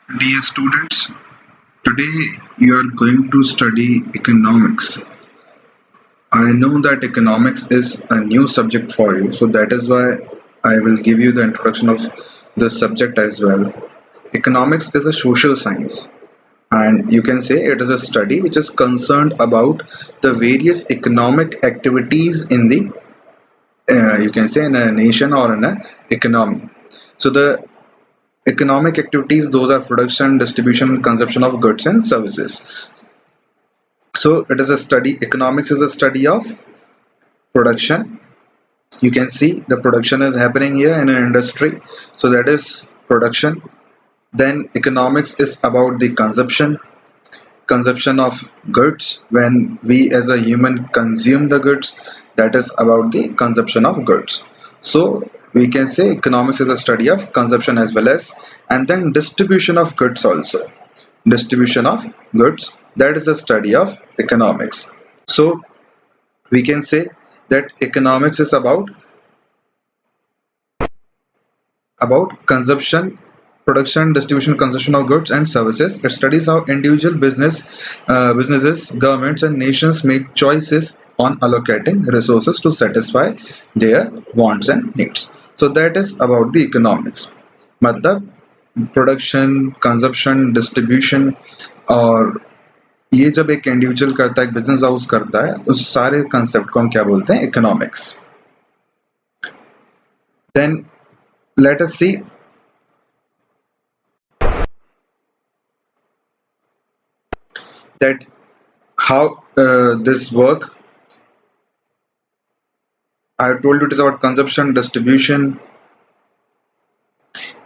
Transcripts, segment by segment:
Dear students, today you are going to study economics. I know that economics is a new subject for you, so that is why I will give you the introduction of this subject as well. Economics is a social science, and you can say it is a study which is concerned about the various economic activities in the you can say in a nation or in a economy. So the economic activities, those are production, distribution, and consumption of goods and services. So it is a study, economics is a study of production. You can see the production is happening here in an industry. So that is production. Then economics is about the consumption of goods. When we as a human consume the goods, that is about the consumption of goods. So we can say economics is a study of consumption as well as, and then distribution of goods also. Distribution of goods, that is a study of economics. So we can say that economics is about consumption, production, distribution, consumption of goods and services. It studies how individual businesses, governments and nations make choices on allocating resources to satisfy their wants and needs. So that is about the economics. मतलब production, consumption, distribution और ये जब एक individual करता है, एक business house करता है, उस सारे कंसेप्ट को हम क्या बोलते हैं? Economics. Then let us see that how this work. I have told you it is about consumption, distribution,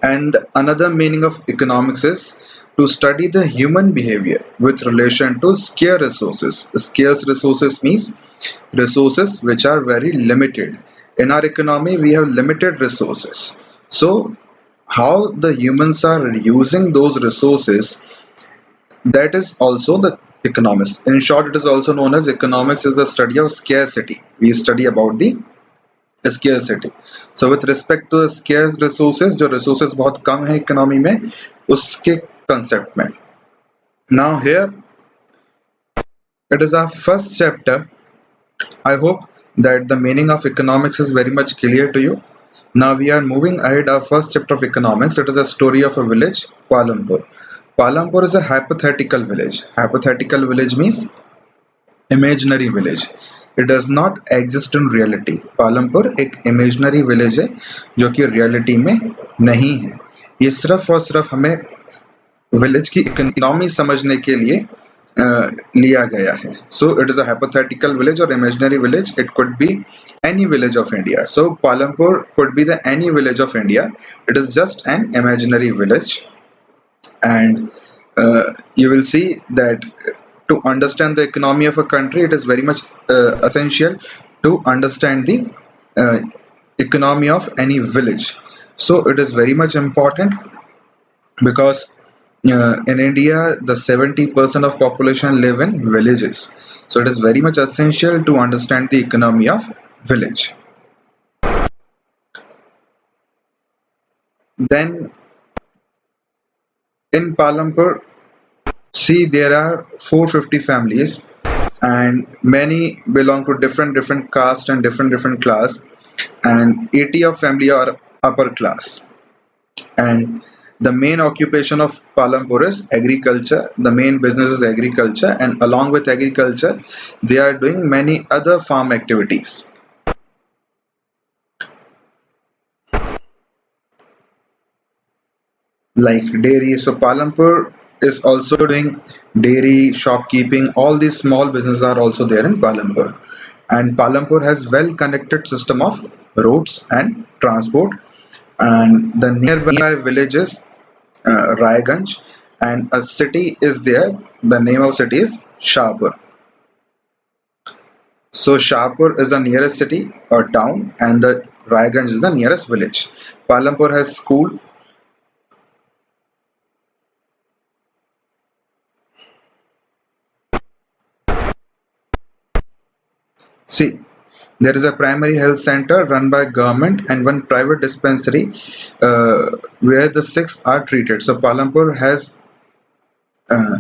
and another meaning of economics is to study the human behavior with relation to scarce resources. Scarce resources means resources which are very limited. In our economy, we have limited resources. So, how the humans are using those resources, that is also the economics. In short, it is also known as economics is the study of scarcity. We study about the scarcity. So with respect to scarce resources, जो resources बहुत कम है economy में, उसके concept में. Now here it is our first chapter. I hope that the meaning of economics is very much clear to you. Now we are moving ahead. Our first chapter of economics. It is a story of a village, Palampur. Palampur is a hypothetical village. Hypothetical village means imaginary village. It does not exist in reality. Palampur एक imaginary village है जो कि reality में नहीं है. ये सिर्फ और सिर्फ हमें विलेज की इकोनॉमी समझने के लिए लिया गया है. So it is a hypothetical village और imaginary village. It could be any village of India. So Palampur could be the any village of India. It is just an imaginary village, and you will see that to understand the economy of a country, it is very much essential to understand the uh, economy of any village. So it is very much important because in India the 70% of population live in villages. So it is very much essential to understand the economy of village. Then in Palampur, see, there are 450 families, and many belong to different caste and different class, and 80 of family are upper class. And the main occupation of Palampur is agriculture. The main business is agriculture, and along with agriculture, they are doing many other farm activities like dairy. So Palampur is also doing dairy, shopkeeping. All these small businesses are also there in Palampur. And Palampur has well connected system of roads and transport. And the nearby villages, Raiganj, and a city is there. The name of city is Shahpur. So Shahpur is the nearest city or town, and the Raiganj is the nearest village. Palampur has school. See, There is a primary health center run by government and one private dispensary where the six are treated. So Palampur has uh,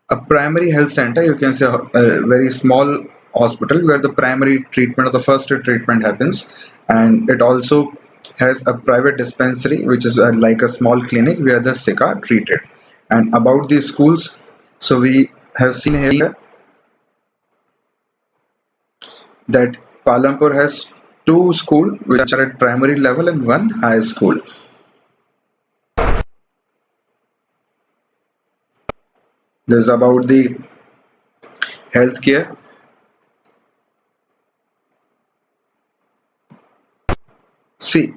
a primary health center, you can say a very small hospital where the primary treatment or the first aid treatment happens, and it also has a private dispensary which is like a small clinic where the sick are treated. And about these schools, so we have seen here that Palampur has two schools which are at primary level and one high school. This is about the healthcare. See,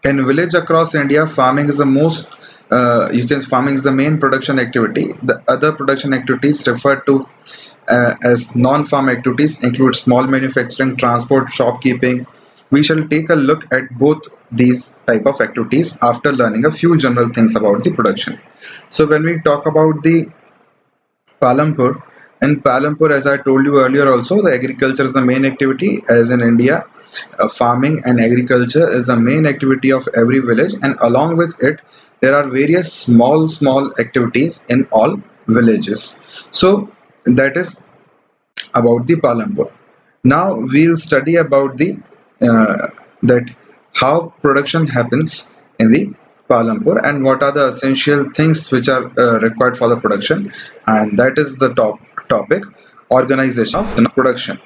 in village across India, farming is the most farming is the main production activity. The other production activities referred to as non-farm activities include small manufacturing, transport, shopkeeping. We shall take a look at both these type of activities after learning a few general things about the production. So when we talk about the Palampur. In Palampur, as I told you earlier also, the agriculture is the main activity as in India. Farming and agriculture is the main activity of every village, and along with it, there are various small activities in all villages. So that is about the Palampur. Now we'll study about the that how production happens in the Palampur and what are the essential things which are required for the production, and that is the topic organization of production.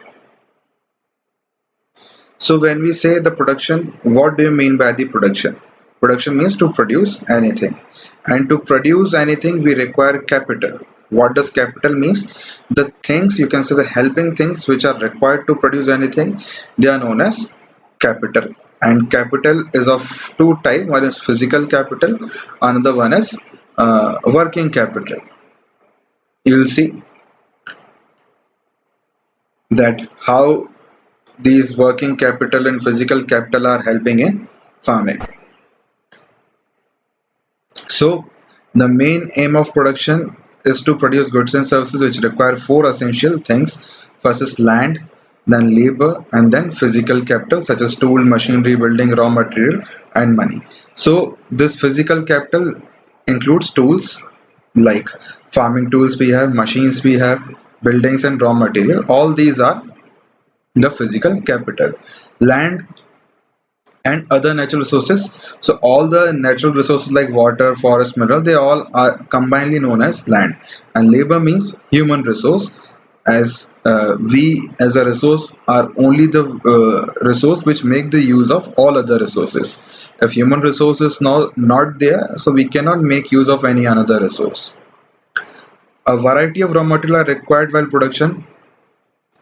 So when we say the production, what do you mean by the production? Production means to produce anything. And to produce anything, we require capital. What does capital means? The things, you can say the helping things which are required to produce anything, they are known as capital. And capital is of two types. One is physical capital, another one is working capital. You will see that how these working capital and physical capital are helping in farming. So the main aim of production is to produce goods and services which require four essential things. First is land, then labor, and then physical capital such as tool, machinery, building, raw material, and money. So this physical capital includes tools like farming tools we have, machines we have, buildings and raw material. All these are the physical capital. Land and other natural resources, so all the natural resources like water, forest, mineral, they all are combinedly known as land. And labor means human resource, as we as a resource are only the resource which make the use of all other resources. If human resource is not there, so we cannot make use of any another resource. A variety of raw material are required while production,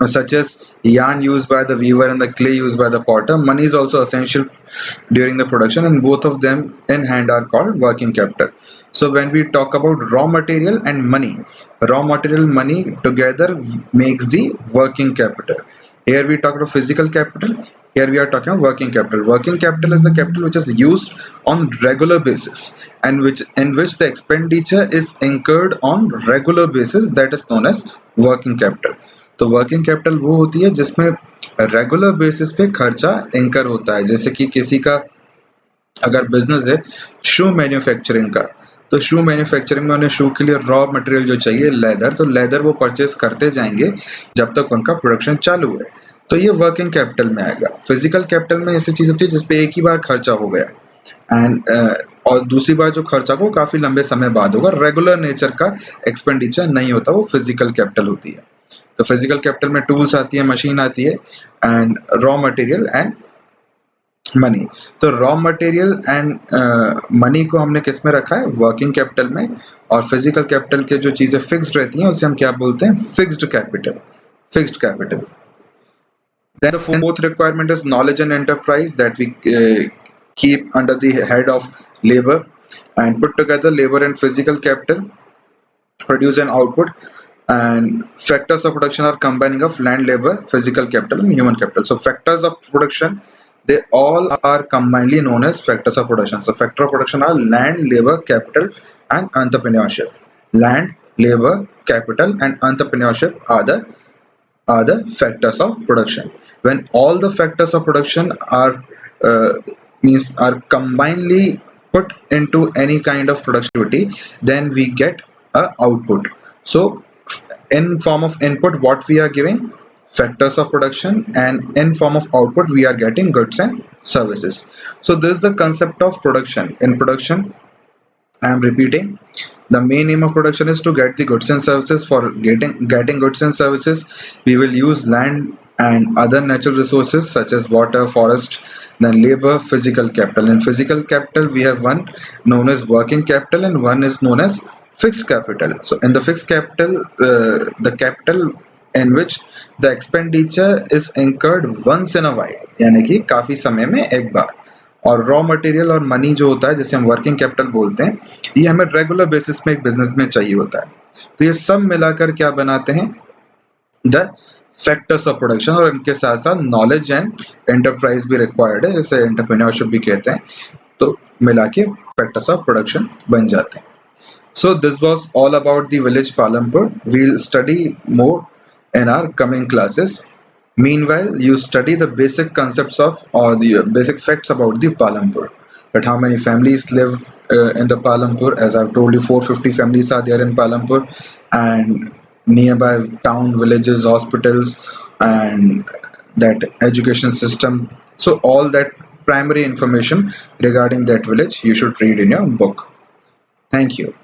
such as yarn used by the weaver and the clay used by the potter. Money is also essential during the production, and both of them in hand are called working capital. So when we talk about raw material and money, raw material money together makes the working capital. Here we talk about physical capital. Here we are talking about working capital. Working capital is the capital which is used on regular basis and which in which the expenditure is incurred on regular basis, that is known as working capital. तो working capital वो होती है जिसमें regular basis पे खर्चा इंकर होता है. जैसे कि किसी का अगर बिजनेस है शू मैन्युफैक्चरिंग का, तो शू मैन्युफैक्चरिंग में उन्हें शू के लिए रॉ मटेरियल जो चाहिए लेदर, तो लेदर वो परचेस करते जाएंगे जब तक उनका प्रोडक्शन चालू है. तो ये वर्किंग कैपिटल में आएगा. फिजिकल कैपिटल में ऐसी चीज होती है जिसपे एक ही बार खर्चा हो गया एंड और दूसरी बार जो खर्चा को काफी लंबे समय बाद होगा, रेगुलर नेचर का एक्सपेंडिचर नहीं होता, वो फिजिकल कैपिटल होती है. तो फिजिकल कैपिटल में टूल्स आती है, मशीन आती है and raw material and money. तो रॉ मटेरियल एंड मनी को हमने किस में रखा है? वर्किंग कैपिटल में. और फिजिकल कैपिटल के जो चीजें फिक्स्ड रहती हैं उसे हम क्या बोलते हैं? Fixed capital. Fixed capital. Then the fourth requirement is knowledge and enterprise that we keep under the head of labor, and put together labor and physical capital produce an output, and factors of production are combining of land, labor, physical capital and human capital. So factors of production, they all are combinedly known as factors of production. So factor of production are land, labor, capital and entrepreneurship. Land, labor, capital and entrepreneurship are the factors of production. When all the factors of production are uh, are combinedly put into any kind of productivity, then we get a output. So in form of input, what we are giving, factors of production, and in form of output we are getting goods and services. So this is the concept of production. In production, I am repeating, the main aim of production is to get the goods and services. For getting goods and services, we will use land and other natural resources such as water, forest, then labor, physical capital. In physical capital, we have one known as working capital and one is known as fixed capital. So in the fixed capital, the capital in which the expenditure is incurred once in a while, यानी कि काफी समय में एक बार. और raw material और money जो होता है, जिसे हम वर्किंग कैपिटल बोलते हैं, ये हमें रेगुलर बेसिस में एक बिजनेस में चाहिए होता है. तो ये सब मिलाकर क्या बनाते हैं, द फैक्टर्स ऑफ प्रोडक्शन. और इनके साथ साथ नॉलेज एंड एंटरप्राइज भी रिक्वायर्ड है, जैसे एंटरप्रेन्योरशिप भी कहते हैं. तो मिला के फैक्टर्स ऑफ प्रोडक्शन बन जाते हैं. So this was all about the village Palampur. We'll study more in our coming classes. Meanwhile, you study the basic concepts of or the basic facts about the Palampur. That how many families live in the Palampur. As I've told you, 450 families are there in Palampur, and nearby town, villages, hospitals, and that education system. So all that primary information regarding that village you should read in your book. Thank you.